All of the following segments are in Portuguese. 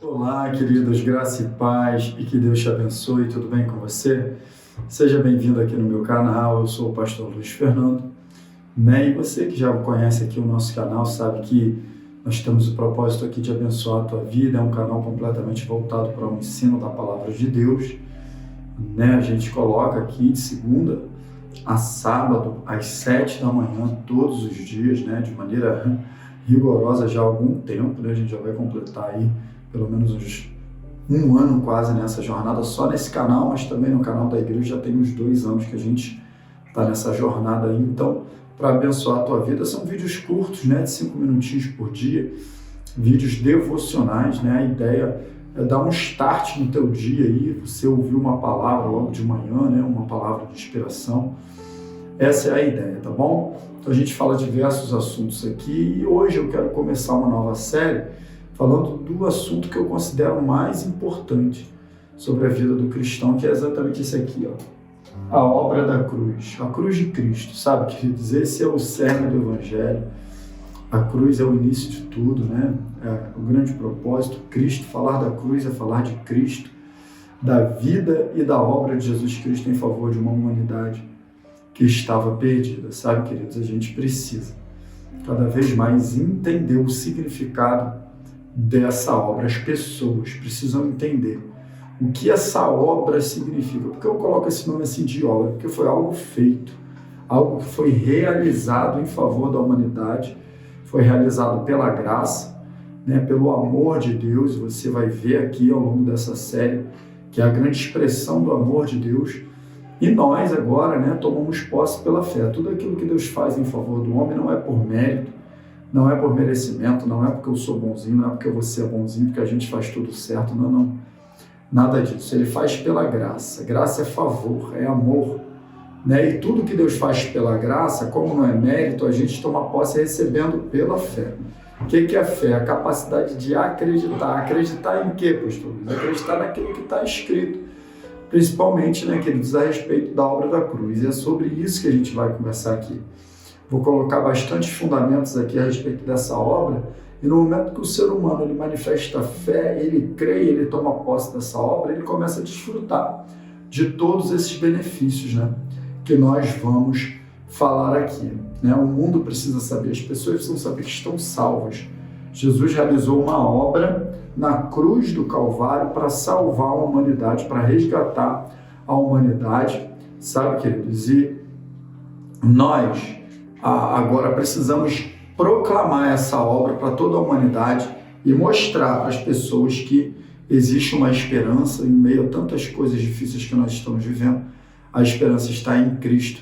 Olá, queridos, graça e paz, e que Deus te abençoe, tudo bem com você? Seja bem-vindo aqui no meu canal, eu sou o pastor Luiz Fernando, E você que já conhece aqui o nosso canal sabe que nós temos o propósito aqui de abençoar a tua vida, é um canal completamente voltado para o ensino da palavra de Deus, A gente coloca aqui de segunda a sábado, às 7 da manhã, todos os dias, de maneira rigorosa já há algum tempo, A gente já vai completar aí pelo menos um ano quase nessa jornada, só nesse canal, mas também no canal da igreja já tem uns 2 anos que a gente está nessa jornada aí. Então, para abençoar a tua vida, são vídeos curtos, de 5 minutinhos por dia, vídeos devocionais, A ideia é dar um start no teu dia aí, você ouvir uma palavra logo de manhã, Uma palavra de inspiração. Essa é a ideia, tá bom? Então a gente fala diversos assuntos aqui e hoje eu quero começar uma nova série falando do assunto que eu considero mais importante sobre a vida do cristão, que é exatamente esse aqui, a obra da cruz, a cruz de Cristo, sabe, queridos? Esse é o cerne do Evangelho, a cruz é o início de tudo, É o grande propósito, Cristo, falar da cruz é falar de Cristo, da vida e da obra de Jesus Cristo em favor de uma humanidade que estava perdida, sabe, queridos? A gente precisa cada vez mais entender o significado dessa obra. As pessoas precisam entender o que essa obra significa. Por que eu coloco esse nome assim de obra? Porque foi algo feito, algo que foi realizado em favor da humanidade, foi realizado pela graça, pelo amor de Deus. Você vai ver aqui ao longo dessa série que é a grande expressão do amor de Deus. E nós agora, tomamos posse pela fé. Tudo aquilo que Deus faz em favor do homem não é por mérito, não é por merecimento, não é porque eu sou bonzinho, não é porque você é bonzinho, porque a gente faz tudo certo, não. Nada disso. Ele faz pela graça. Graça é favor, é amor, E tudo que Deus faz pela graça, como não é mérito, a gente toma posse recebendo pela fé. O que é a fé? A capacidade de acreditar. Acreditar em quê, pastor? Acreditar naquilo que está escrito. Principalmente, queridos, a respeito da obra da cruz. E é sobre isso que a gente vai conversar aqui. Vou colocar bastante fundamentos aqui a respeito dessa obra. E no momento que o ser humano ele manifesta fé, ele crê, ele toma posse dessa obra, ele começa a desfrutar de todos esses benefícios, que nós vamos falar aqui. O mundo precisa saber, as pessoas precisam saber que estão salvas. Jesus realizou uma obra na cruz do Calvário para salvar a humanidade, para resgatar a humanidade, sabe, queridos? E nós agora precisamos proclamar essa obra para toda a humanidade e mostrar para as pessoas que existe uma esperança em meio a tantas coisas difíceis que nós estamos vivendo. A esperança está em Cristo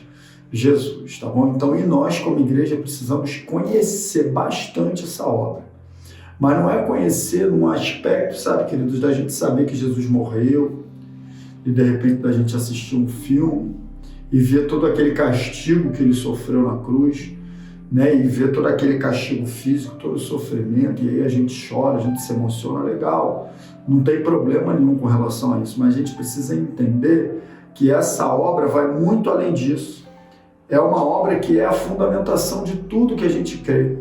Jesus, tá bom? Então, e nós como igreja precisamos conhecer bastante essa obra. Mas não é conhecer num aspecto, sabe, queridos, da gente saber que Jesus morreu e de repente da gente assistir um filme e ver todo aquele castigo que ele sofreu na cruz, e ver todo aquele castigo físico, todo o sofrimento, e aí a gente chora, a gente se emociona, legal, não tem problema nenhum com relação a isso, mas a gente precisa entender que essa obra vai muito além disso. É uma obra que é a fundamentação de tudo que a gente crê,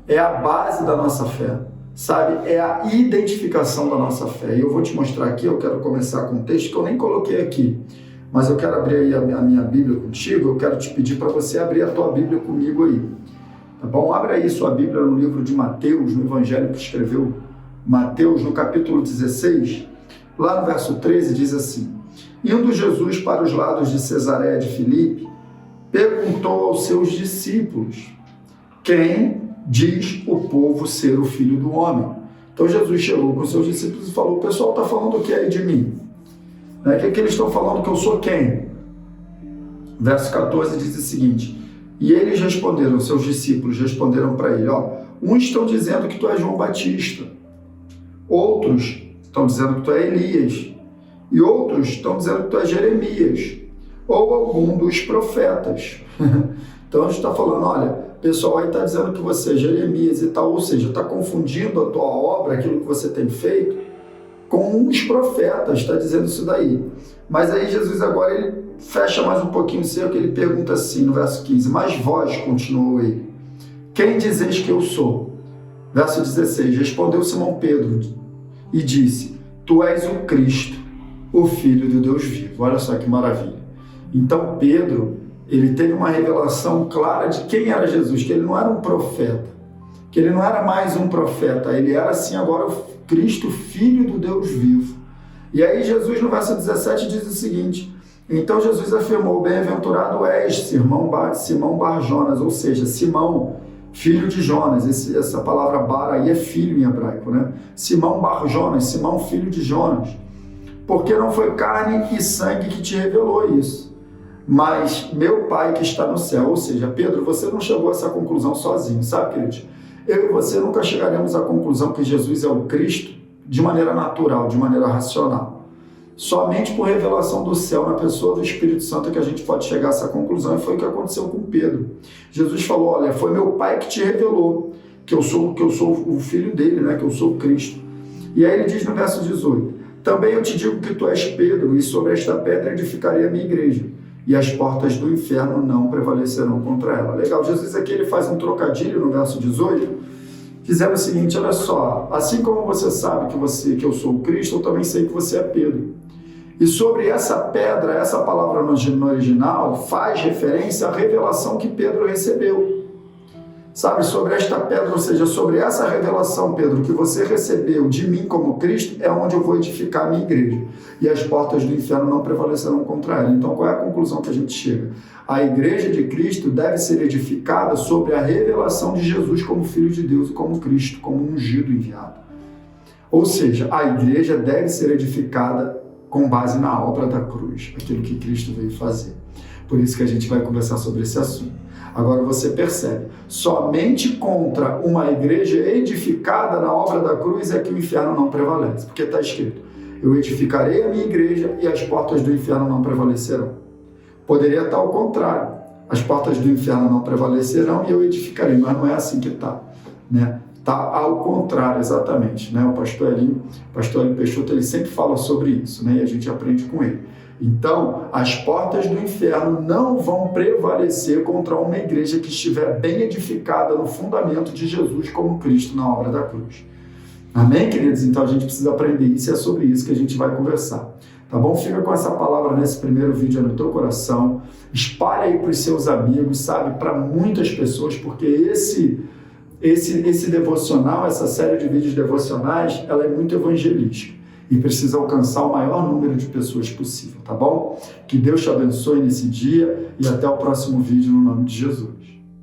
é a base da nossa fé, sabe? É a identificação da nossa fé. E eu vou te mostrar aqui, eu quero começar com um texto que eu nem coloquei aqui, mas eu quero abrir aí a minha Bíblia contigo, eu quero te pedir para você abrir a tua Bíblia comigo aí, tá bom? Abra aí sua Bíblia no livro de Mateus, no Evangelho que escreveu Mateus, no capítulo 16, lá no verso 13, diz assim: Indo Jesus para os lados de Cesareia de Filipe, perguntou aos seus discípulos: quem diz o povo ser o Filho do Homem? Então Jesus chegou com os seus discípulos e falou: o pessoal está falando o que aí de mim? O que eles estão falando que eu sou quem? Verso 14 diz o seguinte: e eles responderam, seus discípulos responderam para ele: uns estão dizendo que tu és João Batista, outros estão dizendo que tu és Elias, e outros estão dizendo que tu és Jeremias, ou algum dos profetas. Então a gente está falando, olha, o pessoal aí está dizendo que você é Jeremias e tal, ou seja, está confundindo a tua obra, aquilo que você tem feito, com os profetas, está dizendo isso daí. Mas aí Jesus agora ele fecha mais um pouquinho o seu, que ele pergunta assim, no verso 15, mas vós, continuou ele, quem dizeis que eu sou? Verso 16, respondeu Simão Pedro, e disse: Tu és o Cristo, o Filho do Deus vivo. Olha só que maravilha. Então Pedro, ele teve uma revelação clara de quem era Jesus, que ele não era um profeta, que ele não era mais um profeta, ele era sim agora o Cristo, Filho do Deus vivo. E aí Jesus no verso 17 diz o seguinte: então Jesus afirmou: bem-aventurado és, Simão Bar-Jonas, ou seja, Simão, filho de Jonas. Essa palavra bar aí é filho em hebraico, né? Simão Bar-Jonas, Simão filho de Jonas. Porque não foi carne e sangue que te revelou isso, mas meu Pai que está no céu. Ou seja, Pedro, você não chegou a essa conclusão sozinho, sabe, querido? Eu e você nunca chegaremos à conclusão que Jesus é o Cristo de maneira natural, de maneira racional. Somente por revelação do céu na pessoa do Espírito Santo que a gente pode chegar a essa conclusão, e foi o que aconteceu com Pedro. Jesus falou: olha, foi meu Pai que te revelou que eu sou o filho dele, né? Que eu sou o Cristo. E aí ele diz no verso 18: também eu te digo que tu és Pedro, e sobre esta pedra edificarei a minha igreja, e as portas do inferno não prevalecerão contra ela. Legal, Jesus aqui ele faz um trocadilho no verso 18, dizendo o seguinte: olha só, assim como você sabe que eu sou o Cristo, eu também sei que você é Pedro. E sobre essa pedra, essa palavra no original faz referência à revelação que Pedro recebeu. Sabe, sobre esta pedra, ou seja, sobre essa revelação, Pedro, que você recebeu de mim como Cristo, é onde eu vou edificar a minha igreja. E as portas do inferno não prevalecerão contra ela. Então, qual é a conclusão que a gente chega? A igreja de Cristo deve ser edificada sobre a revelação de Jesus como Filho de Deus e como Cristo, como ungido enviado. Ou seja, a igreja deve ser edificada com base na obra da cruz, aquilo que Cristo veio fazer. Por isso que a gente vai conversar sobre esse assunto. Agora você percebe, somente contra uma igreja edificada na obra da cruz é que o inferno não prevalece, porque está escrito: eu edificarei a minha igreja e as portas do inferno não prevalecerão. Poderia estar ao contrário: as portas do inferno não prevalecerão e eu edificarei, mas não é assim que está, né? Está ao contrário, exatamente, né? O pastor Elinho Peixoto, ele sempre fala sobre isso, né? E a gente aprende com ele. Então, as portas do inferno não vão prevalecer contra uma igreja que estiver bem edificada no fundamento de Jesus como Cristo na obra da cruz. Amém, queridos? Então a gente precisa aprender isso e é sobre isso que a gente vai conversar. Tá bom? Fica com essa palavra nesse primeiro vídeo no teu coração. Espalha aí para os seus amigos, sabe? Para muitas pessoas, porque esse devocional, essa série de vídeos devocionais, ela é muito evangelística e precisa alcançar o maior número de pessoas possível, tá bom? Que Deus te abençoe nesse dia e até o próximo vídeo no nome de Jesus.